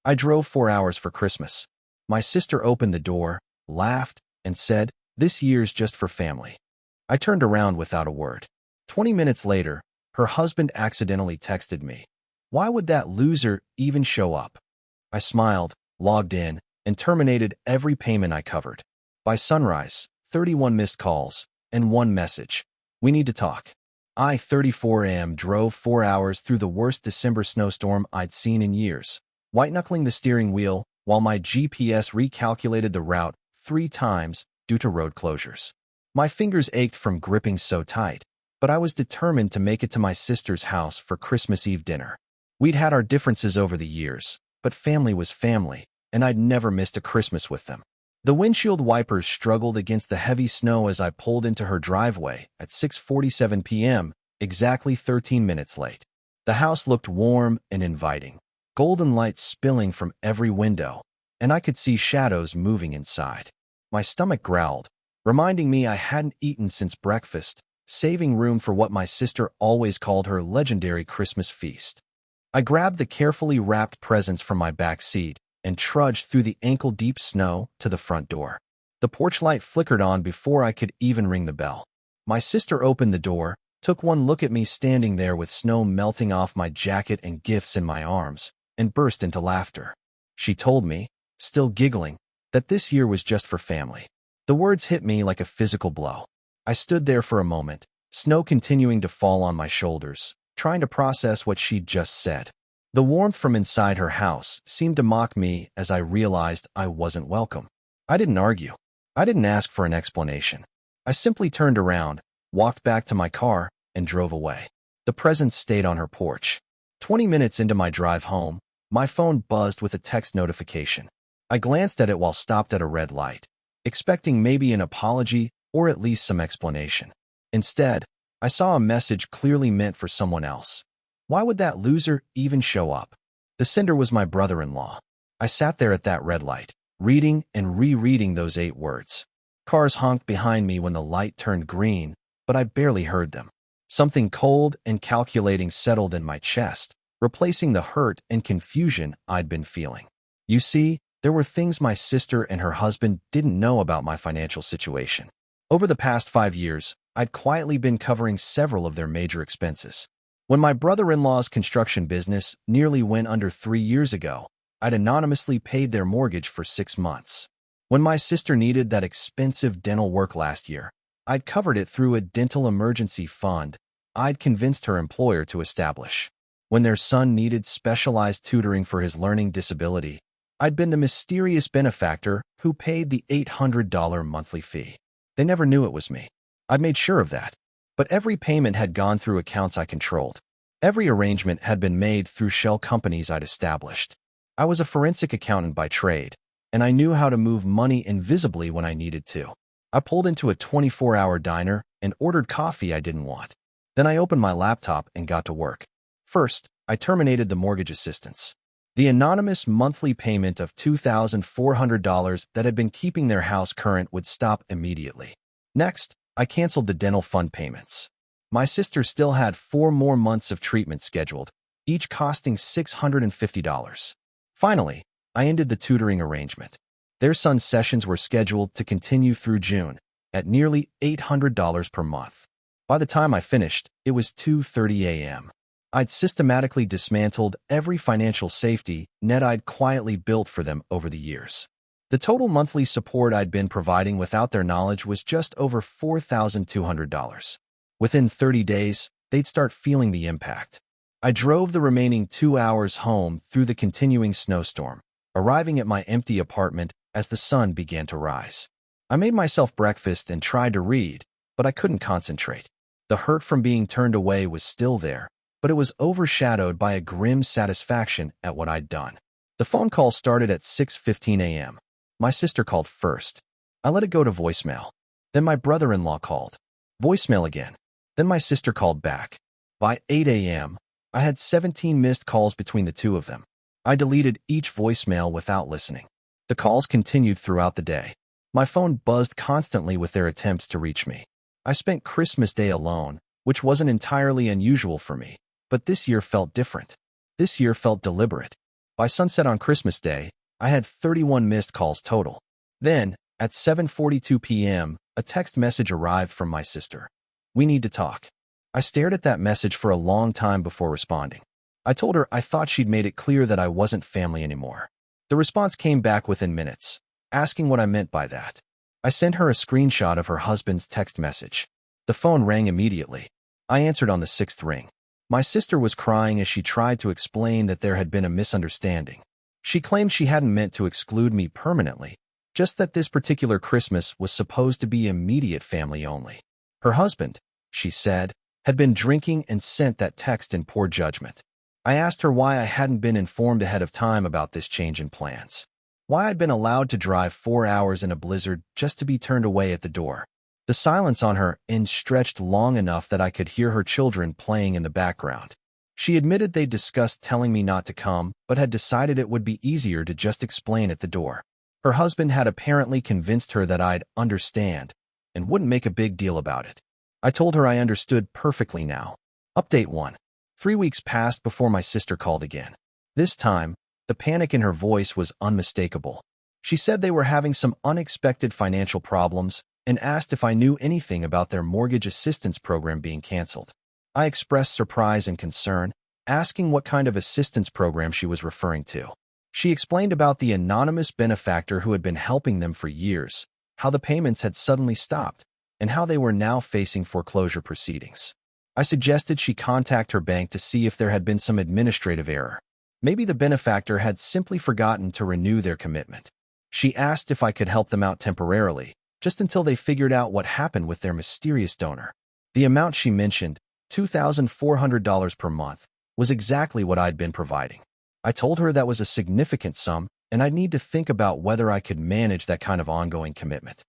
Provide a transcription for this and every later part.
I drove 4 hours for Christmas. My sister opened the door, laughed, and said, "This year's just for family." I turned around without a word. 20 minutes later, her husband accidentally texted me. Why would that loser even show up? I smiled, logged in, and terminated every payment I covered. By sunrise, 31 missed calls, and one message. We need to talk. I, 34 am, drove 4 hours through the worst December snowstorm I'd seen in years, white-knuckling the steering wheel while my GPS recalculated the route 3 times due to road closures. My fingers ached from gripping so tight, but I was determined to make it to my sister's house for Christmas Eve dinner. We'd had our differences over the years, but family was family, and I'd never missed a Christmas with them. The windshield wipers struggled against the heavy snow as I pulled into her driveway at 6:47 p.m., exactly 13 minutes late. The house looked warm and inviting, golden lights spilling from every window, and I could see shadows moving inside. My stomach growled, reminding me I hadn't eaten since breakfast, saving room for what my sister always called her legendary Christmas feast. I grabbed the carefully wrapped presents from my back seat and trudged through the ankle-deep snow to the front door. The porch light flickered on before I could even ring the bell. My sister opened the door, took one look at me standing there with snow melting off my jacket and gifts in my arms, and burst into laughter. She told me, still giggling, that this year was just for family. The words hit me like a physical blow. I stood there for a moment, snow continuing to fall on my shoulders, trying to process what she'd just said. The warmth from inside her house seemed to mock me as I realized I wasn't welcome. I didn't argue. I didn't ask for an explanation. I simply turned around, walked back to my car, and drove away. The presents stayed on her porch. 20 minutes into my drive home, my phone buzzed with a text notification. I glanced at it while stopped at a red light, expecting maybe an apology or at least some explanation. Instead, I saw a message clearly meant for someone else. Why would that loser even show up? The sender was my brother-in-law. I sat there at that red light, reading and rereading those 8 words. Cars honked behind me when the light turned green, but I barely heard them. Something cold and calculating settled in my chest, replacing the hurt and confusion I'd been feeling. You see, there were things my sister and her husband didn't know about my financial situation. Over the past 5 years, I'd quietly been covering several of their major expenses. When my brother-in-law's construction business nearly went under 3 years ago, I'd anonymously paid their mortgage for 6 months. When my sister needed that expensive dental work last year, I'd covered it through a dental emergency fund I'd convinced her employer to establish. When their son needed specialized tutoring for his learning disability, I'd been the mysterious benefactor who paid the $800 monthly fee. They never knew it was me. I'd made sure of that. But every payment had gone through accounts I controlled. Every arrangement had been made through shell companies I'd established. I was a forensic accountant by trade, and I knew how to move money invisibly when I needed to. I pulled into a 24-hour diner and ordered coffee I didn't want. Then I opened my laptop and got to work. First, I terminated the mortgage assistance. The anonymous monthly payment of $2,400 that had been keeping their house current would stop immediately. Next, I canceled the dental fund payments. My sister still had 4 more months of treatment scheduled, each costing $650. Finally, I ended the tutoring arrangement. Their son's sessions were scheduled to continue through June, at nearly $800 per month. By the time I finished, it was 2:30 a.m. I'd systematically dismantled every financial safety net I'd quietly built for them over the years. The total monthly support I'd been providing without their knowledge was just over $4,200. Within 30 days, they'd start feeling the impact. I drove the remaining 2 hours home through the continuing snowstorm, arriving at my empty apartment as the sun began to rise. I made myself breakfast and tried to read, but I couldn't concentrate. The hurt from being turned away was still there, but it was overshadowed by a grim satisfaction at what I'd done. The phone call started at 6:15 a.m. My sister called first. I let it go to voicemail. Then my brother-in-law called. Voicemail again. Then my sister called back. By 8 a.m., I had 17 missed calls between the two of them. I deleted each voicemail without listening. The calls continued throughout the day. My phone buzzed constantly with their attempts to reach me. I spent Christmas Day alone, which wasn't entirely unusual for me, but this year felt different. This year felt deliberate. By sunset on Christmas Day, I had 31 missed calls total. Then, at 7:42 p.m., a text message arrived from my sister. "We need to talk." I stared at that message for a long time before responding. I told her I thought she'd made it clear that I wasn't family anymore. The response came back within minutes, asking what I meant by that. I sent her a screenshot of her husband's text message. The phone rang immediately. I answered on the sixth ring. My sister was crying as she tried to explain that there had been a misunderstanding. She claimed she hadn't meant to exclude me permanently, just that this particular Christmas was supposed to be immediate family only. Her husband, she said, had been drinking and sent that text in poor judgment. I asked her why I hadn't been informed ahead of time about this change in plans. Why I'd been allowed to drive 4 hours in a blizzard just to be turned away at the door. The silence on her end stretched long enough that I could hear her children playing in the background. She admitted they'd discussed telling me not to come, but had decided it would be easier to just explain at the door. Her husband had apparently convinced her that I'd understand and wouldn't make a big deal about it. I told her I understood perfectly now. Update 1. 3 weeks passed before my sister called again. This time, the panic in her voice was unmistakable. She said they were having some unexpected financial problems and asked if I knew anything about their mortgage assistance program being canceled. I expressed surprise and concern, asking what kind of assistance program she was referring to. She explained about the anonymous benefactor who had been helping them for years, how the payments had suddenly stopped, and how they were now facing foreclosure proceedings. I suggested she contact her bank to see if there had been some administrative error. Maybe the benefactor had simply forgotten to renew their commitment. She asked if I could help them out temporarily, just until they figured out what happened with their mysterious donor. The amount she mentioned, $2,400 per month, was exactly what I'd been providing. I told her that was a significant sum, and I'd need to think about whether I could manage that kind of ongoing commitment.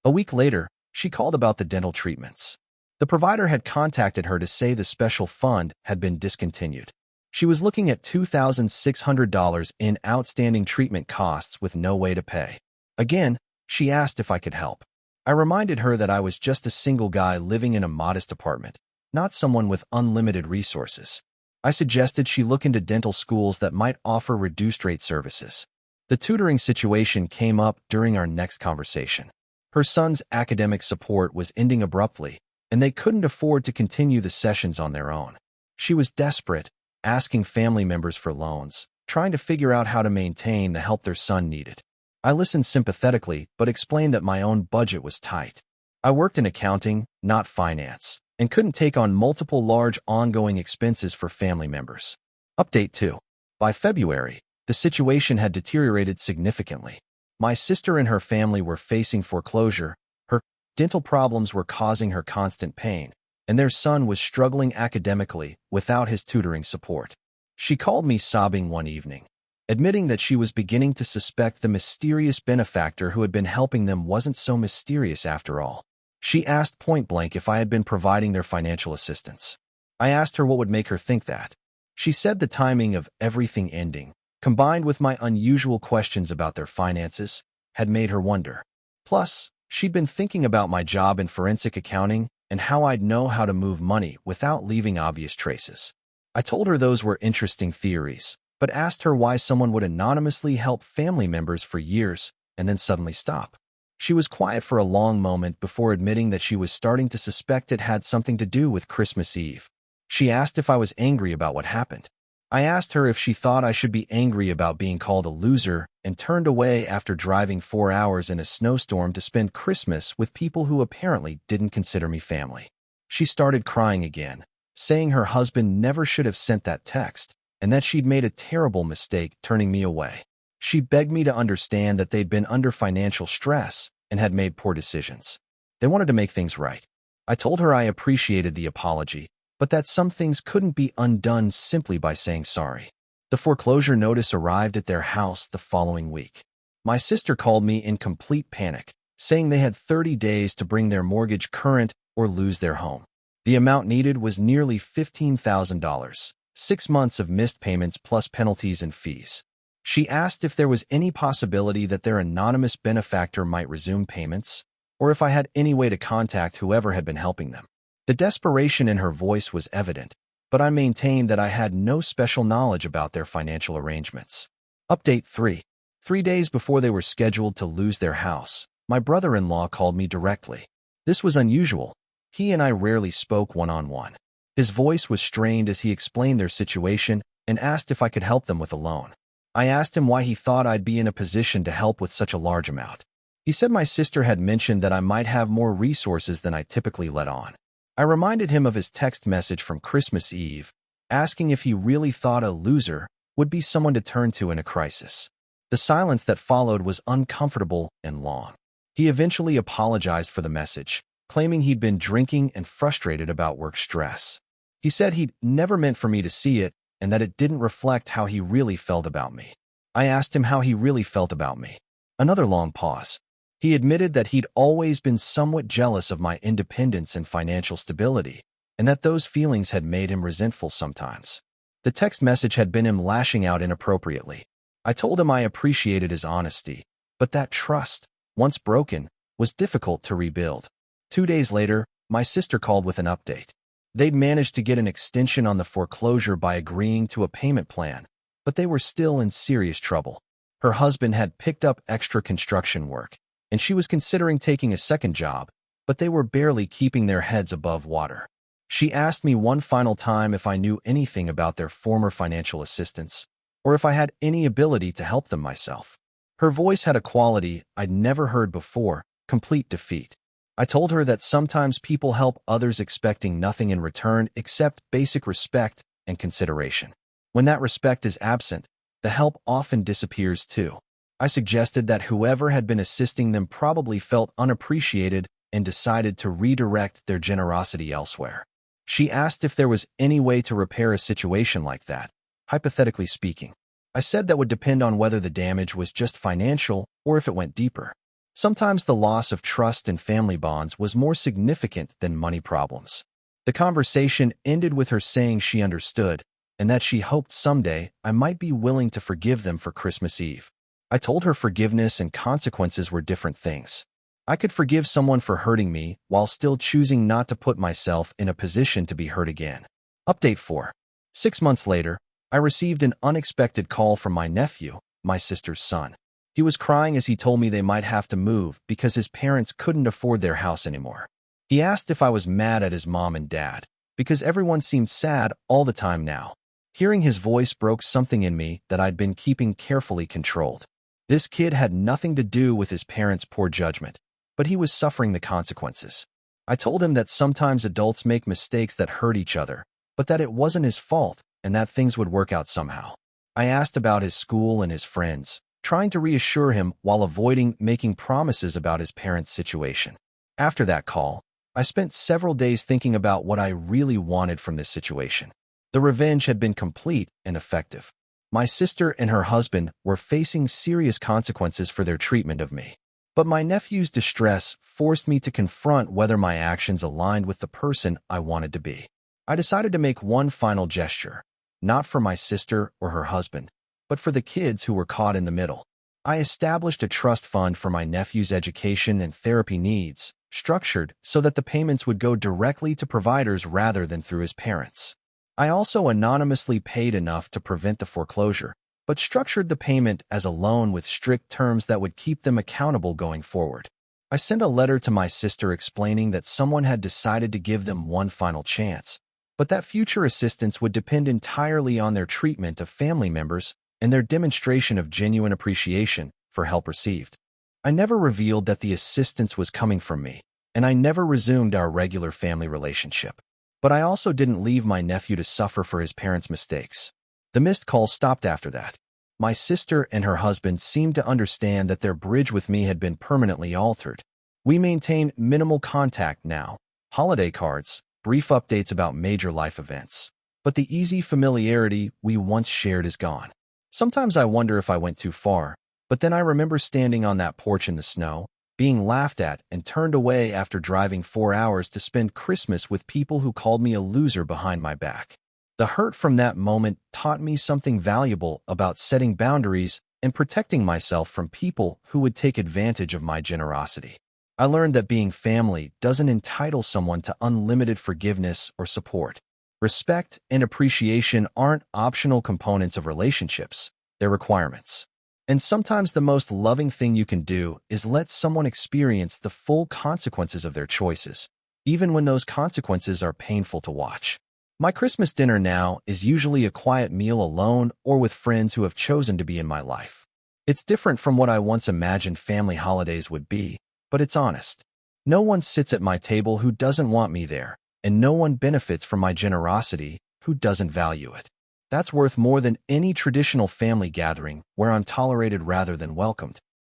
A week later, she called about the dental treatments. The provider had contacted her to say the special fund had been discontinued. She was looking at $2,600 in outstanding treatment costs with no way to pay. Again, she asked if I could help. I reminded her that I was just a single guy living in a modest apartment, not someone with unlimited resources. I suggested she look into dental schools that might offer reduced-rate services. The tutoring situation came up during our next conversation. Her son's academic support was ending abruptly, and they couldn't afford to continue the sessions on their own. She was desperate, asking family members for loans, trying to figure out how to maintain the help their son needed. I listened sympathetically, but explained that my own budget was tight. I worked in accounting, not finance, and couldn't take on multiple large ongoing expenses for family members. Update 2. By February, the situation had deteriorated significantly. My sister and her family were facing foreclosure. Her dental problems were causing her constant pain, and their son was struggling academically without his tutoring support. She called me sobbing one evening, admitting that she was beginning to suspect the mysterious benefactor who had been helping them wasn't so mysterious after all. She asked point-blank if I had been providing their financial assistance. I asked her what would make her think that. She said the timing of everything ending, combined with my unusual questions about their finances, had made her wonder. Plus, she'd been thinking about my job in forensic accounting and how I'd know how to move money without leaving obvious traces. I told her those were interesting theories, but asked her why someone would anonymously help family members for years and then suddenly stop. She was quiet for a long moment before admitting that she was starting to suspect it had something to do with Christmas Eve. She asked if I was angry about what happened. I asked her if she thought I should be angry about being called a loser and turned away after driving 4 hours in a snowstorm to spend Christmas with people who apparently didn't consider me family. She started crying again, saying her husband never should have sent that text and that she'd made a terrible mistake turning me away. She begged me to understand that they'd been under financial stress and had made poor decisions. They wanted to make things right. I told her I appreciated the apology, but that some things couldn't be undone simply by saying sorry. The foreclosure notice arrived at their house the following week. My sister called me in complete panic, saying they had 30 days to bring their mortgage current or lose their home. The amount needed was nearly $15,000, 6 months of missed payments plus penalties and fees. She asked if there was any possibility that their anonymous benefactor might resume payments, or if I had any way to contact whoever had been helping them. The desperation in her voice was evident, but I maintained that I had no special knowledge about their financial arrangements. Update 3. 3 days before they were scheduled to lose their house, my brother-in-law called me directly. This was unusual. He and I rarely spoke one-on-one. His voice was strained as he explained their situation and asked if I could help them with a loan. I asked him why he thought I'd be in a position to help with such a large amount. He said my sister had mentioned that I might have more resources than I typically let on. I reminded him of his text message from Christmas Eve, asking if he really thought a loser would be someone to turn to in a crisis. The silence that followed was uncomfortable and long. He eventually apologized for the message, claiming he'd been drinking and frustrated about work stress. He said he'd never meant for me to see it and that it didn't reflect how he really felt about me. I asked him how he really felt about me. Another long pause. He admitted that he'd always been somewhat jealous of my independence and financial stability, and that those feelings had made him resentful sometimes. The text message had been him lashing out inappropriately. I told him I appreciated his honesty, but that trust, once broken, was difficult to rebuild. 2 days later, my sister called with an update. They'd managed to get an extension on the foreclosure by agreeing to a payment plan, but they were still in serious trouble. Her husband had picked up extra construction work, and she was considering taking a second job, but they were barely keeping their heads above water. She asked me one final time if I knew anything about their former financial assistance, or if I had any ability to help them myself. Her voice had a quality I'd never heard before: complete defeat. I told her that sometimes people help others expecting nothing in return except basic respect and consideration. When that respect is absent, the help often disappears too. I suggested that whoever had been assisting them probably felt unappreciated and decided to redirect their generosity elsewhere. She asked if there was any way to repair a situation like that, hypothetically speaking. I said that would depend on whether the damage was just financial or if it went deeper. Sometimes the loss of trust and family bonds was more significant than money problems. The conversation ended with her saying she understood and that she hoped someday I might be willing to forgive them for Christmas Eve. I told her forgiveness and consequences were different things. I could forgive someone for hurting me while still choosing not to put myself in a position to be hurt again. Update 4. 6 months later, I received an unexpected call from my nephew, my sister's son. He was crying as he told me they might have to move because his parents couldn't afford their house anymore. He asked if I was mad at his mom and dad, because everyone seemed sad all the time now. Hearing his voice broke something in me that I'd been keeping carefully controlled. This kid had nothing to do with his parents' poor judgment, but he was suffering the consequences. I told him that sometimes adults make mistakes that hurt each other, but that it wasn't his fault and that things would work out somehow. I asked about his school and his friends, trying to reassure him while avoiding making promises about his parents' situation. After that call, I spent several days thinking about what I really wanted from this situation. The revenge had been complete and effective. My sister and her husband were facing serious consequences for their treatment of me. But my nephew's distress forced me to confront whether my actions aligned with the person I wanted to be. I decided to make one final gesture, not for my sister or her husband, but for the kids who were caught in the middle. I established a trust fund for my nephew's education and therapy needs, structured so that the payments would go directly to providers rather than through his parents. I also anonymously paid enough to prevent the foreclosure, but structured the payment as a loan with strict terms that would keep them accountable going forward. I sent a letter to my sister explaining that someone had decided to give them one final chance, but that future assistance would depend entirely on their treatment of family members and their demonstration of genuine appreciation for help received. I never revealed that the assistance was coming from me, and I never resumed our regular family relationship. But I also didn't leave my nephew to suffer for his parents' mistakes. The missed call stopped after that. My sister and her husband seemed to understand that their bridge with me had been permanently altered. We maintain minimal contact now, holiday cards, brief updates about major life events. But the easy familiarity we once shared is gone. Sometimes I wonder if I went too far, but then I remember standing on that porch in the snow, being laughed at and turned away after driving 4 hours to spend Christmas with people who called me a loser behind my back. The hurt from that moment taught me something valuable about setting boundaries and protecting myself from people who would take advantage of my generosity. I learned that being family doesn't entitle someone to unlimited forgiveness or support. Respect and appreciation aren't optional components of relationships. their requirements. And sometimes the most loving thing you can do is let someone experience the full consequences of their choices, even when those consequences are painful to watch. My Christmas dinner now is usually a quiet meal alone or with friends who have chosen to be in my life. It's different from what I once imagined family holidays would be, but it's honest. No one sits at my table who doesn't want me there, and no one benefits from my generosity who doesn't value it. That's worth more than any traditional family gathering where I'm tolerated rather than welcomed.